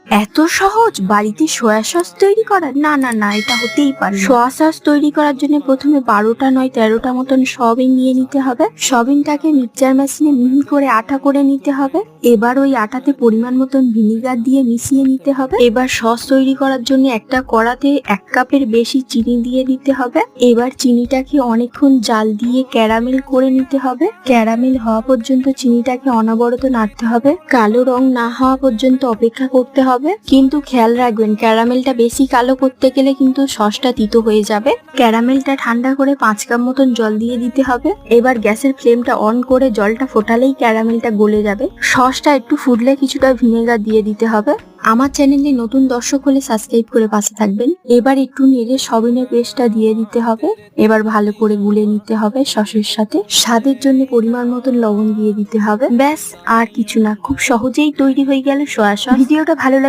এত সহজ বাড়িতে সয়া সস তৈরি করা? না না না, এটা হতেই পারে না। সয়া সস তৈরি করার জন্য প্রথমে 12টা নয় 13টা মতন সয়াবিন নিয়ে নিতে হবে। সয়াবিনটাকে মিক্সচার মেশিনে মিহি করে আটা করে নিতে হবে। এবার ওই আটাতে পরিমাণ মতন ভিনিগার দিয়ে মিশিয়ে নিতে হবে। এবার সস তৈরি করার জন্য একটা কড়াতে 1 কাপের বেশি চিনি দিয়ে দিতে হবে। এবার চিনিটাকে অনেকক্ষণ জাল দিয়ে ক্যারামেল করে নিতে হবে। ক্যারামেল হওয়া পর্যন্ত চিনিটাকে অনবরত নাড়তে হবে। কালো রং না হওয়া পর্যন্ত অপেক্ষা করতে হবে। কিন্তু খেয়াল রাখবেন, ক্যারামেলটা বেশি কালো করতে গেলে কিন্তু সসটা তিতো হয়ে যাবে। ক্যারামেলটা ঠান্ডা করে 5 কাপ মতন জল দিয়ে দিতে হবে। এবার গ্যাসের ফ্লেমটা অন করে জলটা ফোটালেই ক্যারামেলটা গলে যাবে। সসটা একটু ফুটলে কিছুটা ভিনেগার দিয়ে দিতে হবে। আমার চ্যানেলে নতুন দর্শক হলে সাবস্ক্রাইব করে পাশে থাকবেন। এবার একটু নেড়ে সয়াবিনের পেস্টটা দিয়ে দিতে হবে। এবার ভালো করে গুলে নিতে হবে সসের সাথে। স্বাদের জন্য পরিমাণ মতন লবণ দিয়ে দিতে হবে। ব্যাস, আর কিছু না, খুব সহজেই তৈরি হয়ে গেল সয়া সস। ভিডিওটা ভালো লাগে